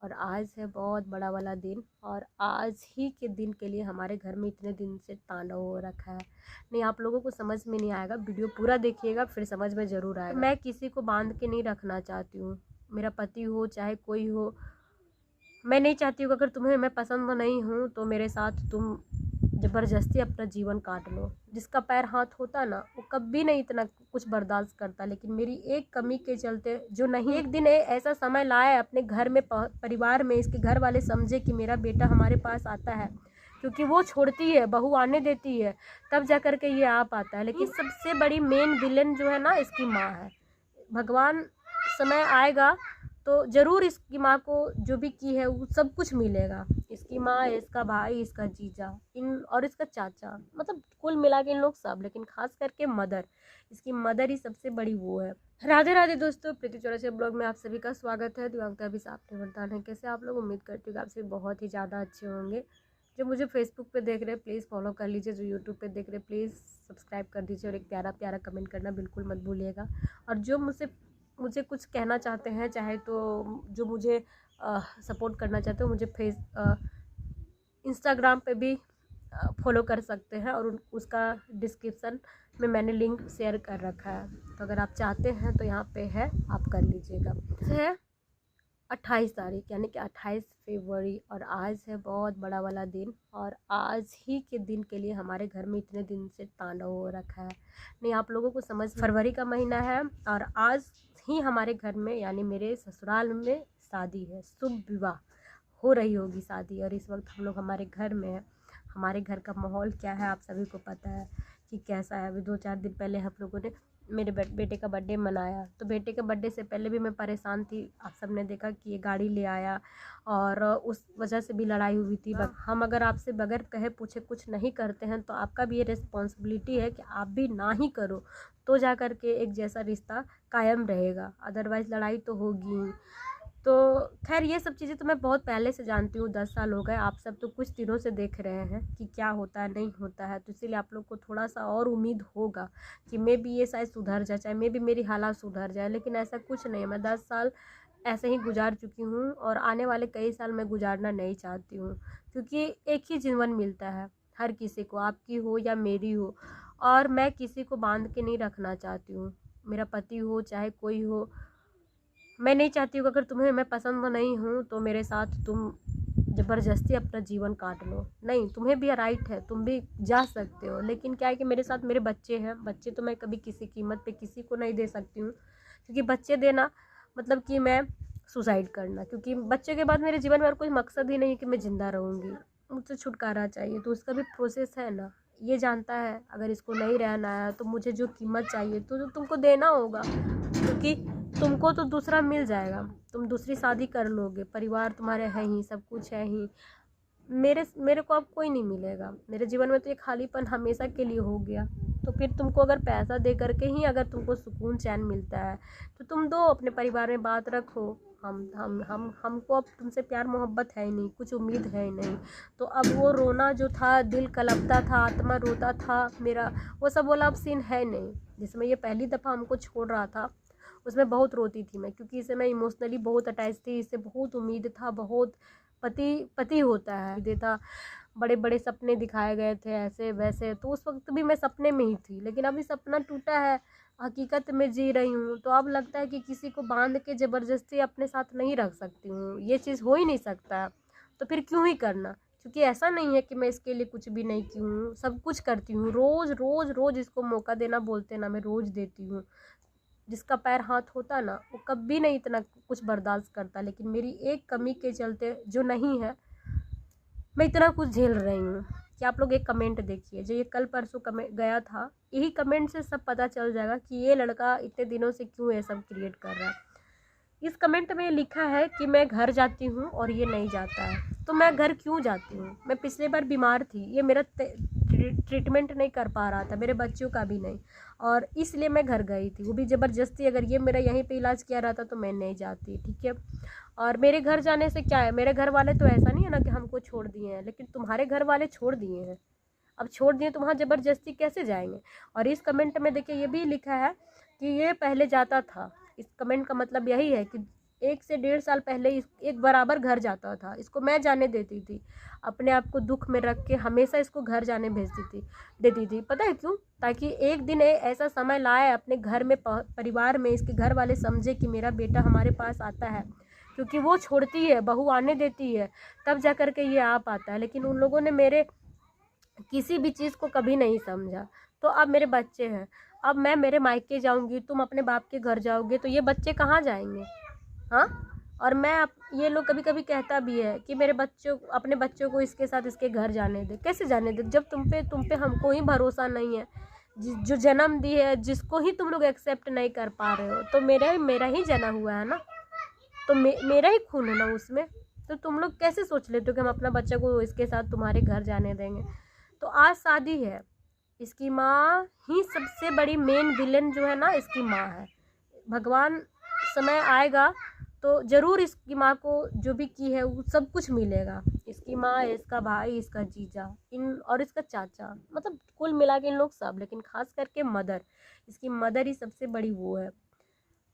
और आज है बहुत बड़ा वाला दिन। और आज ही के दिन के लिए हमारे घर में इतने दिन से तांडव हो रखा है। नहीं, आप लोगों को समझ में नहीं आएगा, वीडियो पूरा देखिएगा फिर समझ में ज़रूर आएगा। मैं किसी को बांध के नहीं रखना चाहती हूँ, मेरा पति हो चाहे कोई हो। मैं नहीं चाहती हूँ कि अगर तुम्हें मैं पसंद नहीं हूँ तो मेरे साथ तुम ज़बरदस्ती अपना जीवन काट लो। जिसका पैर हाथ होता ना वो कभी नहीं इतना कुछ बर्दाश्त करता, लेकिन मेरी एक कमी के चलते जो नहीं, एक दिन ऐसा समय लाया अपने घर में, परिवार में, इसके घर वाले समझे कि मेरा बेटा हमारे पास आता है, क्योंकि वो छोड़ती है, बहू आने देती है, तब जा कर के ये आ पाता है। लेकिन सबसे बड़ी मेन विलन जो है ना इसकी माँ है। भगवान समय आएगा तो ज़रूर इसकी माँ को जो भी की है वो सब कुछ मिलेगा। इसकी माँ, इसका भाई, इसका जीजा, इन और इसका चाचा, मतलब कुल मिला के इन लोग सब, लेकिन खास करके मदर, इसकी मदर ही सबसे बड़ी वो है। राधे राधे दोस्तों, प्रीति चौरसिया ब्लॉग में आप सभी का स्वागत है। दिवांगता अभी आपने बताना है कैसे आप लोग। उम्मीद करती हूँ कि आप सभी बहुत ही ज़्यादा अच्छे होंगे। जो मुझे फेसबुक पे देख रहे हैं प्लीज़ फॉलो कर लीजिए, जो यूट्यूब पे देख रहे हैं प्लीज़ सब्सक्राइब कर दीजिए और एक प्यारा प्यारा कमेंट करना बिल्कुल मत भूलिएगा। और जो मुझे कुछ कहना चाहते हैं, चाहे तो जो मुझे सपोर्ट करना चाहते हो, मुझे इंस्टाग्राम पे भी फॉलो कर सकते हैं और उसका डिस्क्रिप्शन में मैंने लिंक शेयर कर रखा है, तो अगर आप चाहते हैं तो यहाँ पे है, आप कर लीजिएगा। है 28 तारीख यानी कि 28 फरवरी और आज है बहुत बड़ा वाला दिन। और आज ही के दिन के लिए हमारे घर में इतने दिन से तांडव हो रखा है। नहीं, आप लोगों को समझ, फरवरी का महीना है और आज ही हमारे घर में यानी मेरे ससुराल में शादी है, शुभ विवाह हो रही होगी शादी। और इस वक्त हम लोग हमारे घर में हैं। हमारे घर का माहौल क्या है आप सभी को पता है कि कैसा है। अभी 2-4 दिन पहले हम लोगों ने मेरे बेटे का बर्थडे मनाया, तो बेटे के बर्थडे से पहले भी मैं परेशान थी। आप सब ने देखा कि ये गाड़ी ले आया और उस वजह से भी लड़ाई हुई थी। हम अगर आपसे बगैर कहे पूछे कुछ नहीं करते हैं तो आपका भी ये रिस्पॉन्सिबिलिटी है कि आप भी ना ही करो, तो जा कर के एक जैसा रिश्ता कायम रहेगा, अदरवाइज़ लड़ाई तो होगी ही। तो खैर ये सब चीज़ें तो मैं बहुत पहले से जानती हूँ, 10 साल हो गए। आप सब तो कुछ दिनों से देख रहे हैं कि क्या होता है नहीं होता है, तो इसीलिए आप लोग को थोड़ा सा और उम्मीद होगा कि मैं भी ये शायद सुधर जाए, चाहे मैं भी मेरी हालात सुधर जाए। लेकिन ऐसा कुछ नहीं है। मैं 10 साल ऐसे ही गुजार चुकी हूँ और आने वाले कई साल मैं गुजारना नहीं चाहती हूँ, क्योंकि एक ही जीवन मिलता है हर किसी को, आपकी हो या मेरी हो। और मैं किसी को बांध के नहीं रखना चाहती हूँ, मेरा पति हो चाहे कोई हो। मैं नहीं चाहती हूँ कि अगर तुम्हें मैं पसंद नहीं हूँ तो मेरे साथ तुम ज़बरदस्ती अपना जीवन काट लो। नहीं, तुम्हें भी राइट है, तुम भी जा सकते हो, लेकिन क्या है कि मेरे साथ मेरे बच्चे हैं। बच्चे तो मैं कभी किसी कीमत पे किसी को नहीं दे सकती हूँ, क्योंकि बच्चे देना मतलब कि मैं सुसाइड करना, क्योंकि बच्चे के बाद मेरे जीवन में और कोई मकसद ही नहीं कि मैं ज़िंदा रहूँगी। मुझसे छुटकारा चाहिए, तो उसका भी प्रोसेस है ना, ये जानता है। अगर इसको नहीं रहना है तो मुझे जो कीमत चाहिए तो तुमको देना होगा, क्योंकि तुमको तो दूसरा मिल जाएगा, तुम दूसरी शादी कर लोगे, परिवार तुम्हारे है ही, सब कुछ है ही। मेरे को अब कोई नहीं मिलेगा। मेरे जीवन में तो ये खालीपन हमेशा के लिए हो गया। तो फिर तुमको अगर पैसा दे करके ही अगर तुमको सुकून चैन मिलता है तो तुम दो, अपने परिवार में बात रखो। हमको अब तुमसे प्यार मोहब्बत है ही नहीं, कुछ उम्मीद है ही नहीं। तो अब वो रोना जो था, दिल कलपता था, आत्मा रोता था मेरा, वो सब वाला अब सीन है नहीं। जिसमें ये पहली दफ़ा हमको छोड़ रहा था उसमें बहुत रोती थी मैं, क्योंकि इससे मैं इमोशनली बहुत अटैच थी, इससे बहुत उम्मीद था, बहुत पति पति होता है देता, बड़े बड़े सपने दिखाए गए थे ऐसे वैसे। तो उस वक्त भी मैं सपने में ही थी, लेकिन अभी सपना टूटा है, हकीकत में जी रही हूँ। तो अब लगता है कि किसी को बांध के ज़बरदस्ती अपने साथ नहीं रख सकती हूँ, ये चीज़ हो ही नहीं सकता। तो फिर क्यों ही करना, क्योंकि ऐसा नहीं है कि मैं इसके लिए कुछ भी नहीं की हूँ, सब कुछ करती हूँ। रोज़ रोज़ रोज़ इसको मौका देना बोलते ना, मैं रोज़ देती हूँ। जिसका पैर हाथ होता ना वो कभी नहीं इतना कुछ बर्दाश्त करता, लेकिन मेरी एक कमी के चलते जो नहीं है, मैं इतना कुछ झेल रही हूँ कि आप लोग एक कमेंट देखिए, जो ये कल परसों कमेंट गया था, यही कमेंट से सब पता चल जाएगा कि ये लड़का इतने दिनों से क्यों ये सब क्रिएट कर रहा है। इस कमेंट में लिखा है कि मैं घर जाती हूँ और ये नहीं जाता है। तो मैं घर क्यों जाती हूँ? मैं पिछले बार बीमार थी, ये मेरा ट्रीटमेंट नहीं कर पा रहा था, मेरे बच्चों का भी नहीं, और इसलिए मैं घर गई थी, वो भी ज़बरदस्ती। अगर ये मेरा यहीं पे इलाज किया रहता तो मैं नहीं जाती, ठीक है। और मेरे घर जाने से क्या है, मेरे घर वाले तो ऐसा नहीं है ना कि हमको छोड़ दिए हैं, लेकिन तुम्हारे घर वाले छोड़ दिए हैं। अब छोड़ दिए तो वहाँ ज़बरदस्ती कैसे जाएंगे? और इस कमेंट में देखिए ये भी लिखा है कि ये पहले जाता था। इस कमेंट का मतलब यही है कि 1 से 1.5 साल पहले एक बराबर घर जाता था, इसको मैं जाने देती थी, अपने आप को दुख में रख के हमेशा इसको घर जाने देती थी। पता है क्यों? ताकि एक दिन ऐसा समय लाए अपने घर में, परिवार में, इसके घर वाले समझे कि मेरा बेटा हमारे पास आता है, क्योंकि वो छोड़ती है, बहू आने देती है, तब जा कर के ये आ पाता है। लेकिन उन लोगों ने मेरे किसी भी चीज़ को कभी नहीं समझा। तो अब मेरे बच्चे हैं, अब मैं मेरे मायके जाऊंगी, तुम अपने बाप के घर जाओगे, तो ये बच्चे कहाँ जाएंगे? हाँ। और ये लोग कभी कभी कहता भी है कि मेरे बच्चों, अपने बच्चों को इसके साथ इसके घर जाने दे। कैसे जाने दे जब तुम पे हमको ही भरोसा नहीं है? जो जन्म दी है, जिसको ही तुम लोग एक्सेप्ट नहीं कर पा रहे हो, तो मेरा ही जना हुआ है ना, तो मेरा ही खून है ना उसमें। तो तुम लोग कैसे सोच लेते हो कि हम अपना बच्चा को इसके साथ तुम्हारे घर जाने देंगे? तो आज शादी है, इसकी माँ ही सबसे बड़ी मेन विलेन जो है ना, इसकी माँ है। भगवान समय आएगा तो ज़रूर इसकी माँ को जो भी की है वो सब कुछ मिलेगा। इसकी माँ, इसका भाई, इसका जीजा, इन और इसका चाचा, मतलब कुल मिला के इन लोग सब, लेकिन खास करके मदर, इसकी मदर ही सबसे बड़ी वो है।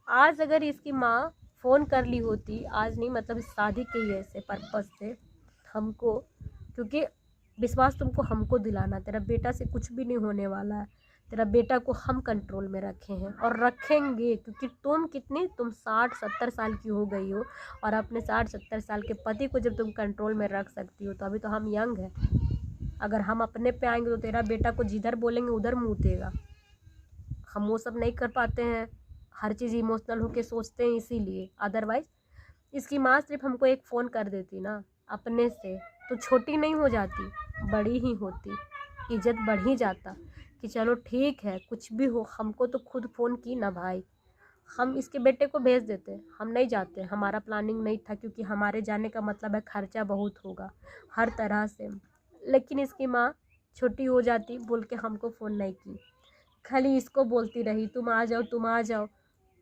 आज अगर इसकी माँ फ़ोन कर ली होती, आज नहीं, मतलब इस शादी के ही ऐसे पर्पज़ से हमको, क्योंकि विश्वास तुमको हमको दिलाना, तेरा बेटा से कुछ भी नहीं होने वाला है, तेरा बेटा को हम कंट्रोल में रखे हैं और रखेंगे, क्योंकि तुम 60-70 साल की हो गई हो, और अपने 60-70 साल के पति को जब तुम कंट्रोल में रख सकती हो, तो अभी तो हम यंग हैं। अगर हम अपने पे आएंगे तो तेरा बेटा को जिधर बोलेंगे उधर मुँह देगा। हम वो सब नहीं कर पाते हैं, हर चीज़ इमोशनल होके सोचते हैं, इसीलिए। अदरवाइज़ इसकी माँ सिर्फ हमको एक फ़ोन कर देती ना अपने से, तो छोटी नहीं हो जाती, बड़ी ही होती, इज्जत बढ़ ही जाता कि चलो ठीक है, कुछ भी हो, हमको तो खुद फ़ोन की ना भाई, हम इसके बेटे को भेज देते। हम नहीं जाते, हमारा प्लानिंग नहीं था, क्योंकि हमारे जाने का मतलब है खर्चा बहुत होगा हर तरह से। लेकिन इसकी माँ छोटी हो जाती बोल के हमको फ़ोन नहीं की, खाली इसको बोलती रही तुम आ जाओ, तुम आ जाओ।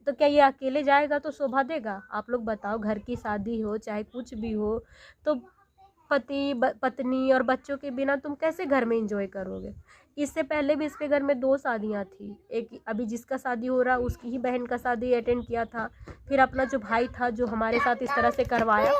तो क्या ये अकेले जाएगा तो शोभा देगा? आप लोग बताओ, घर की शादी हो चाहे कुछ भी हो, तो पत्नी और बच्चों के बिना तुम कैसे घर में एंजॉय करोगे? इससे पहले भी इसके घर में 2 शादियां थी, एक अभी जिसका शादी हो रहा उसकी ही बहन का शादी अटेंड किया था, फिर अपना जो भाई था जो हमारे साथ इस तरह से करवाया,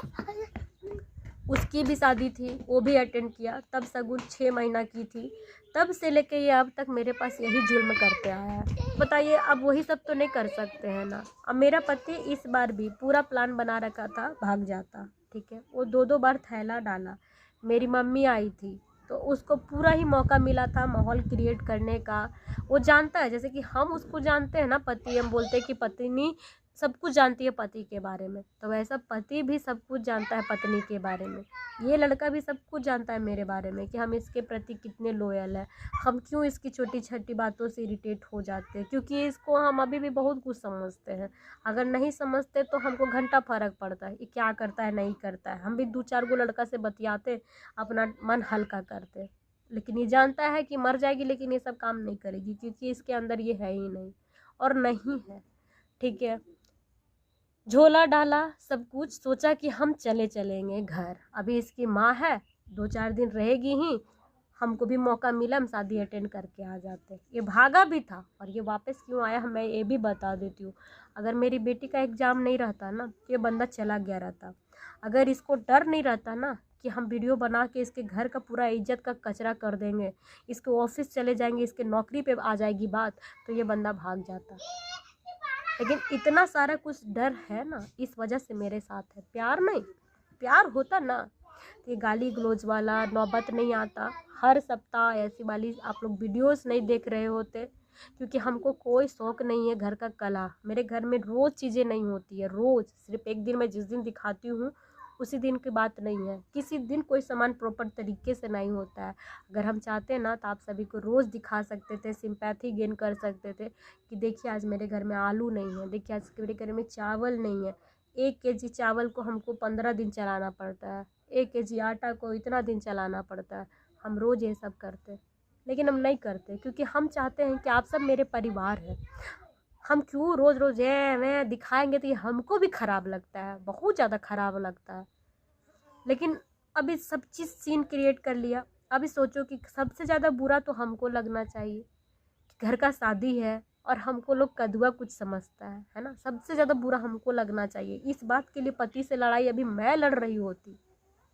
उसकी भी शादी थी, वो भी अटेंड किया, तब शगुन 6 महीना की थी, तब से लेके ये अब तक मेरे पास यही जुल्म करते आया है। बताइए, अब वही सब तो नहीं कर सकते हैं ना। अब मेरा पति इस बार भी पूरा प्लान बना रखा था, भाग जाता, ठीक है, वो 2-2 बार थैला डाला। मेरी मम्मी आई थी तो उसको पूरा ही मौका मिला था माहौल क्रिएट करने का। वो जानता है, जैसे कि हम उसको जानते हैं ना पति, हम बोलते हैं कि पत्नी सब कुछ जानती है पति के बारे में, तो वैसा पति भी सब कुछ जानता है पत्नी के बारे में। ये लड़का भी सब कुछ जानता है मेरे बारे में कि हम इसके प्रति कितने लॉयल हैं, हम क्यों इसकी छोटी छोटी बातों से इरिटेट हो जाते हैं, क्योंकि इसको हम अभी भी बहुत कुछ समझते हैं। अगर नहीं समझते तो हमको घंटा फ़र्क पड़ता है ये क्या करता है नहीं करता है। हम भी 2-4 गो लड़का से बतियाते, अपना मन हल्का करते, लेकिन ये जानता है कि मर जाएगी लेकिन ये सब काम नहीं करेगी, क्योंकि इसके अंदर ये है ही नहीं और नहीं है, ठीक है। झोला डाला, सब कुछ सोचा कि हम चलेंगे घर। अभी इसकी माँ है, 2-4 दिन रहेगी ही, हमको भी मौका मिला, हम शादी अटेंड करके आ जाते। ये भागा भी था, और ये वापस क्यों आया मैं ये भी बता देती हूँ। अगर मेरी बेटी का एग्ज़ाम नहीं रहता ना तो ये बंदा चला गया रहता। अगर इसको डर नहीं रहता ना कि हम वीडियो बना के इसके घर का पूरा इज्जत का कचरा कर देंगे, इसके ऑफिस चले जाएंगे, इसके नौकरी पे आ जाएगी बात, तो ये बंदा भाग जाता। लेकिन इतना सारा कुछ डर है ना, इस वजह से मेरे साथ है। प्यार नहीं, प्यार होता ना तो ये गाली गलौज वाला नौबत नहीं आता। हर सप्ताह ऐसी वाली आप लोग वीडियोस नहीं देख रहे होते, क्योंकि हमको कोई शौक़ नहीं है घर का कला। मेरे घर में रोज़ चीज़ें नहीं होती है, रोज़ सिर्फ एक दिन मैं जिस दिन दिखाती हूँ उसी दिन की बात नहीं है, किसी दिन कोई सामान प्रॉपर तरीके से नहीं होता है। अगर हम चाहते ना तो आप सभी को रोज़ दिखा सकते थे, सिंपैथी गेन कर सकते थे कि देखिए आज मेरे घर में आलू नहीं है, देखिए आज मेरे घर में चावल नहीं है। 1 केजी चावल को हमको 15 दिन चलाना पड़ता है, 1 केजी आटा को इतना दिन चलाना पड़ता है। हम रोज़ ये सब करते, लेकिन हम नहीं करते, क्योंकि हम चाहते हैं कि आप सब मेरे परिवार हैं। हम क्यों रोज़ रोज़ ये मैं दिखाएंगे, तो ये हमको भी ख़राब लगता है, बहुत ज़्यादा ख़राब लगता है। लेकिन अभी सब चीज़ सीन क्रिएट कर लिया। अभी सोचो कि सबसे ज़्यादा बुरा तो हमको लगना चाहिए कि घर का शादी है, और हमको लोग कदुआ कुछ समझता है ना। सबसे ज़्यादा बुरा हमको लगना चाहिए। इस बात के लिए पति से लड़ाई अभी मैं लड़ रही होती,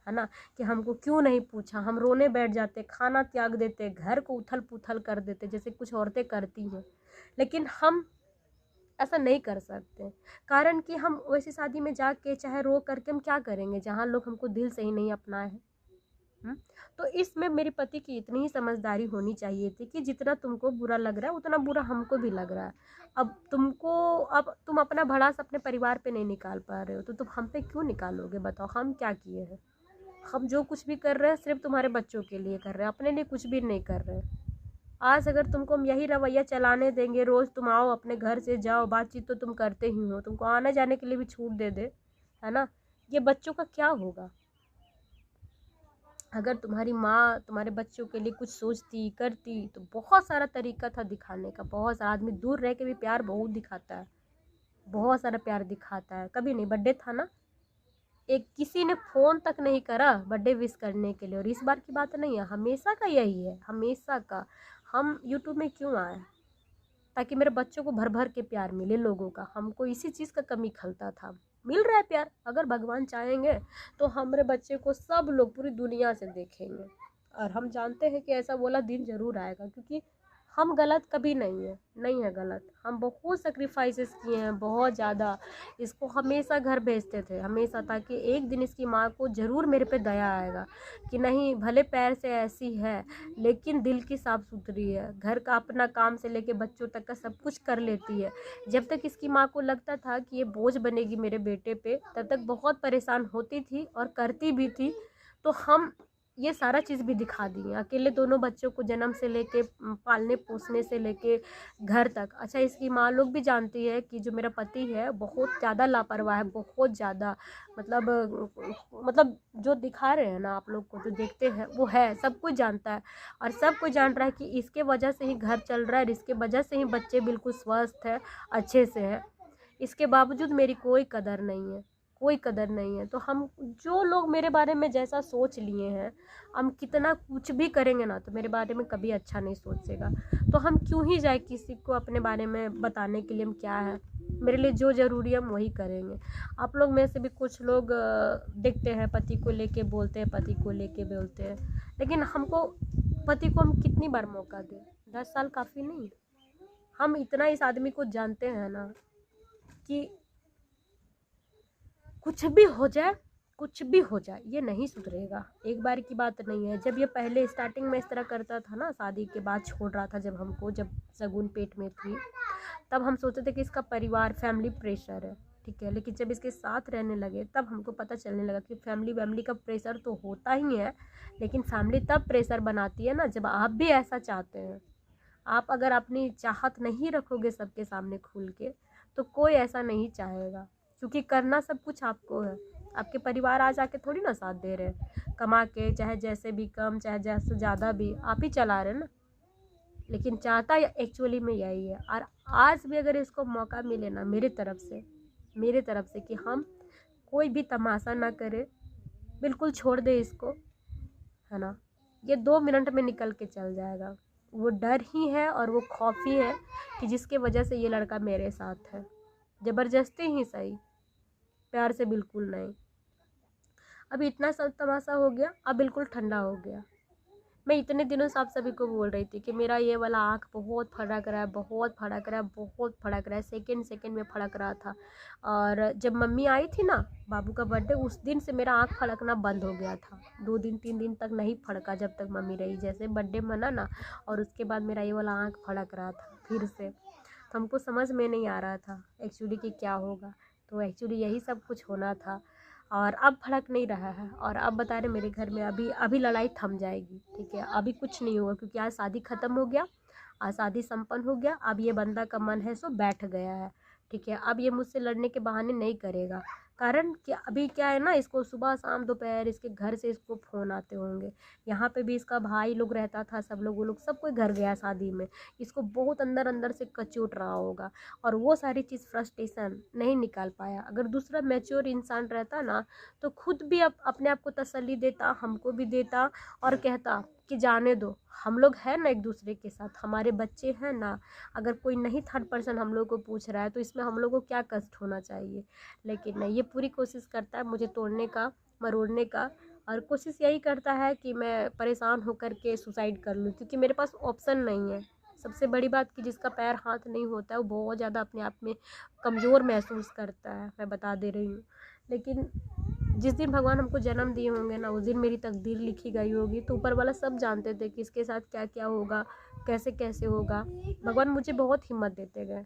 है ना, कि हमको क्यों नहीं पूछा, हम रोने बैठ जाते, खाना त्याग देते, घर को उथल पुथल कर देते जैसे कुछ औरतें करती हैं। लेकिन हम ऐसा नहीं कर सकते, कारण कि हम वैसी शादी में जाके चाहे रो करके हम क्या करेंगे जहाँ लोग हमको दिल से ही नहीं अपनाए हैं। तो इसमें मेरे पति की इतनी ही समझदारी होनी चाहिए थी कि जितना तुमको बुरा लग रहा है उतना बुरा हमको भी लग रहा है। अब तुम अपना भड़ास अपने परिवार पे नहीं निकाल पा रहे हो तो तुम हम पे क्यों निकालोगे? बताओ, हम क्या किए हैं? हम जो कुछ भी कर रहे हैं सिर्फ तुम्हारे बच्चों के लिए कर रहे हैं, अपने लिए कुछ भी नहीं कर रहे हैं। आज अगर तुमको हम यही रवैया चलाने देंगे, रोज़ तुम आओ अपने घर से जाओ, बातचीत तो तुम करते ही हो, तुमको आने जाने के लिए भी छूट दे दे, है ना, ये बच्चों का क्या होगा? अगर तुम्हारी माँ तुम्हारे बच्चों के लिए कुछ सोचती करती तो बहुत सारा तरीका था दिखाने का। बहुत सारा आदमी दूर रह के भी प्यार बहुत दिखाता है, बहुत सारा प्यार दिखाता है। कभी नहीं, बर्थडे था ना, एक किसी ने फ़ोन तक नहीं करा बर्थडे विश करने के लिए। और इस बार की बात नहीं है, हमेशा का यही है, हमेशा का। हम यूट्यूब में क्यों आए? ताकि मेरे बच्चों को भर भर के प्यार मिले लोगों का। हमको इसी चीज़ का कमी खलता था, मिल रहा है प्यार। अगर भगवान चाहेंगे तो हमारे बच्चे को सब लोग पूरी दुनिया से देखेंगे। और हम जानते हैं कि ऐसा बोला दिन ज़रूर आएगा, क्योंकि हम गलत कभी नहीं है गलत। हम बहुत सेक्रीफाइसेस किए हैं, बहुत ज़्यादा। इसको हमेशा घर भेजते थे, हमेशा, ताकि एक दिन इसकी माँ को ज़रूर मेरे पे दया आएगा कि नहीं, भले पैर से ऐसी है लेकिन दिल की साफ़ सुथरी है, घर का अपना काम से लेके बच्चों तक का सब कुछ कर लेती है। जब तक इसकी माँ को लगता था कि ये बोझ बनेगी मेरे बेटे पे, तब तक बहुत परेशान होती थी और करती भी थी। तो हम ये सारा चीज़ भी दिखा दिए, अकेले दोनों बच्चों को जन्म से लेके पालने पोसने से लेके घर तक। अच्छा, इसकी माँ लोग भी जानती है कि जो मेरा पति है बहुत ज़्यादा लापरवाह है, बहुत ज़्यादा। मतलब जो दिखा रहे हैं ना आप लोग को, जो देखते हैं वो है, सब कुछ जानता है। और सब कुछ जान रहा है कि इसके वजह से ही घर चल रहा है और इसके वजह से ही बच्चे बिल्कुल स्वस्थ है, अच्छे से है। इसके बावजूद मेरी कोई कदर नहीं है, कोई कदर नहीं है। तो हम, जो लोग मेरे बारे में जैसा सोच लिए हैं, हम कितना कुछ भी करेंगे ना तो मेरे बारे में कभी अच्छा नहीं सोचेगा। तो हम क्यों ही जाए किसी को अपने बारे में बताने के लिए? हम क्या है, मेरे लिए जो ज़रूरी है हम वही करेंगे। आप लोग में से भी कुछ लोग देखते हैं पति को लेके बोलते हैं, पति को लेके बोलते हैं, लेकिन हमको पति को हम कितनी बार मौका दें? 10 साल काफ़ी नहीं? हम इतना इस आदमी को जानते हैं ना कि कुछ भी हो जाए, कुछ भी हो जाए, ये नहीं सुधरेगा। एक बार की बात नहीं है। जब ये पहले स्टार्टिंग में इस तरह करता था ना, शादी के बाद छोड़ रहा था जब हमको, जब शगुन पेट में थी, तब हम सोचते थे कि इसका परिवार फैमिली प्रेशर है, ठीक है। लेकिन जब इसके साथ रहने लगे तब हमको पता चलने लगा कि फैमिली का प्रेशर तो होता ही है, लेकिन फैमिली तब प्रेशर बनाती है ना जब आप भी ऐसा चाहते हैं। आप अगर अपनी चाहत नहीं रखोगे सबके सामने खुल के, तो कोई ऐसा नहीं चाहेगा, क्योंकि करना सब कुछ आपको है। आपके परिवार आज आके थोड़ी ना साथ दे रहे हैं, कमा के चाहे जैसे भी कम चाहे जैसे ज़्यादा भी आप ही चला रहे हैं ना। लेकिन चाहता एक्चुअली में यही है। और आज भी अगर इसको मौका मिले ना मेरी तरफ से कि हम कोई भी तमाशा ना करे, बिल्कुल छोड़ दे इसको, है ना, ये 2 मिनट में निकल के चल जाएगा। वो डर ही है और वो खौफ ही है कि जिसके वजह से ये लड़का मेरे साथ है। ज़बरदस्ती ही सही, प्यार से बिल्कुल नहीं। अभी इतना सब तमाशा हो गया, अब बिल्कुल ठंडा हो गया। मैं इतने दिनों से आप सभी को बोल रही थी कि मेरा ये वाला आँख बहुत फड़क रहा है, बहुत फड़क रहा है, बहुत फड़क रहा है, सेकंड सेकंड में फड़क रहा था। और जब मम्मी आई थी ना बाबू का बर्थडे, उस दिन से मेरा आँख फड़कना बंद हो गया था। 2 दिन 3 दिन तक नहीं फड़का जब तक मम्मी रही। जैसे बर्थडे मना ना, और उसके बाद मेरा ये वाला आँख फड़क रहा था फिर से। तो हमको समझ में नहीं आ रहा था एक्चुअली कि क्या होगा। तो एक्चुअली यही सब कुछ होना था, और अब फड़क नहीं रहा है। और अब बता रहे मेरे घर में अभी लड़ाई थम जाएगी, ठीक है। अभी कुछ नहीं होगा, क्योंकि आज शादी ख़त्म हो गया, आज शादी संपन्न हो गया। अब ये बंदा का मन है सो बैठ गया है, ठीक है। अब ये मुझसे लड़ने के बहाने नहीं करेगा, कारण कि अभी क्या है ना, इसको सुबह शाम दोपहर इसके घर से इसको फ़ोन आते होंगे। यहाँ पे भी इसका भाई लोग रहता था, सब लोग, वो लोग सब कोई घर गया शादी में। इसको बहुत अंदर अंदर से कचोट रहा होगा, और वो सारी चीज़ फ्रस्ट्रेशन नहीं निकाल पाया। अगर दूसरा मैच्योर इंसान रहता ना तो खुद भी अपने आप को तसल्ली देता, हमको भी देता, और कहता कि जाने दो, हम लोग हैं ना एक दूसरे के साथ, हमारे बच्चे हैं ना, अगर कोई नहीं थर्ड पर्सन हम लोग को पूछ रहा है तो इसमें हम लोग को क्या कष्ट होना चाहिए। लेकिन नहीं, ये पूरी कोशिश करता है मुझे तोड़ने का, मरोड़ने का, और कोशिश यही करता है कि मैं परेशान होकर के सुसाइड कर लूँ, क्योंकि मेरे पास ऑप्शन नहीं है। सबसे बड़ी बात कि जिसका पैर हाथ नहीं होता है वो बहुत ज़्यादा अपने आप में कमज़ोर महसूस करता है, मैं बता दे रही हूँ। लेकिन जिस दिन भगवान हमको जन्म दिए होंगे ना, उस दिन मेरी तकदीर लिखी गई होगी। तो ऊपर वाला सब जानते थे कि इसके साथ क्या क्या होगा, कैसे कैसे होगा। भगवान मुझे बहुत हिम्मत देते गए।